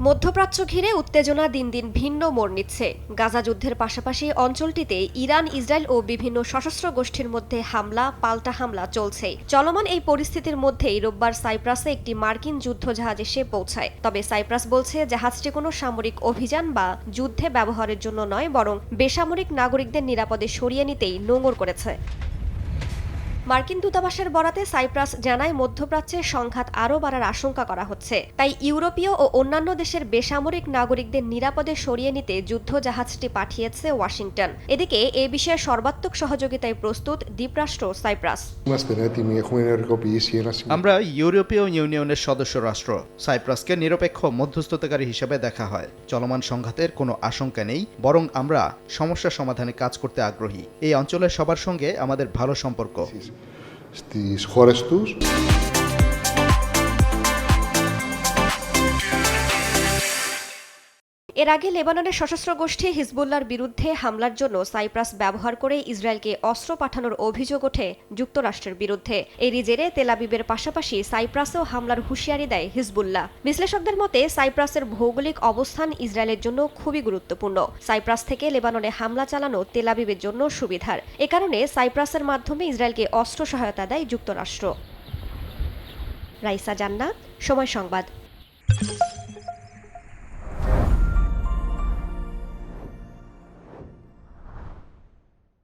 মধ্যপ্রাচ্য ঘিরে উত্তেজনা দিন দিন ভিন্ন মোড় নিচ্ছে। গাজা যুদ্ধের পাশাপাশি অঞ্চলটিতে ইরান, ইসরায়েল ও বিভিন্ন সশস্ত্র গোষ্ঠীর মধ্যে হামলা পাল্টা হামলা চলছে। চলমান এই পরিস্থিতির মধ্যেই রোববার সাইপ্রাসে একটি মার্কিন যুদ্ধজাহাজ এসে পৌঁছায়। তবে সাইপ্রাস বলছে জাহাজটি কোনো সামরিক অভিযান বা যুদ্ধে ব্যবহারের জন্য নয়, বরং বেসামরিক নাগরিকদের নিরাপদে সরিয়ে নিতেই নোঙর করেছে। মার্কিন দূতাবাসের বরাতে সাইপ্রাস জানায়, মধ্যপ্রাচ্যে সংঘাত আরও বাড়ার আশঙ্কা করা হচ্ছে। তাই ইউরোপীয় ও অন্যান্য দেশের বেসামরিক নাগরিকদের নিরাপদে সরিয়ে নিতে যুদ্ধজাহাজটি পাঠিয়েছে ওয়াশিংটন। এদিকে এ বিষয়ে সর্বাত্মক সহযোগিতায় প্রস্তুত দ্বীপরাষ্ট্র সাইপ্রাস। আমরা ইউরোপীয় ইউনিয়নের সদস্য রাষ্ট্র। সাইপ্রাসকে নিরপেক্ষ মধ্যস্থতাকারী হিসেবে দেখা হয়। চলমান সংঘাতের কোনো আশঙ্কা নেই, বরং আমরা সমস্যা সমাধানে কাজ করতে আগ্রহী। এই অঞ্চলের সবার সঙ্গে আমাদের ভালো সম্পর্ক। Στις χώρες τους এর আগে লেবাননের সশস্ত্র গোষ্ঠী হিজবুল্লাহর বিরুদ্ধে হামলার জন্য সাইপ্রাস ব্যবহার করে ইসরায়েলকে অস্ত্র পাঠানোর অভিযোগ ওঠে যুক্তরাষ্ট্রের বিরুদ্ধে। এরই জেরে তেল আবিবের পাশাপাশি সাইপ্রাসেও হামলার হুঁশিয়ারি দেয় হিজবুল্লাহ। বিশ্লেষকদের মতে সাইপ্রাসের ভৌগোলিক অবস্থান ইসরায়েলের জন্য খুবই গুরুত্বপূর্ণ। সাইপ্রাস থেকে লেবাননে হামলা চালানো তেল আবিবের জন্য সুবিধার। এ কারণে সাইপ্রাসের মাধ্যমে ইসরায়েলকে অস্ত্র সহায়তা দেয় যুক্তরাষ্ট্র। রাইসা জান্নাত, সময় সংবাদ।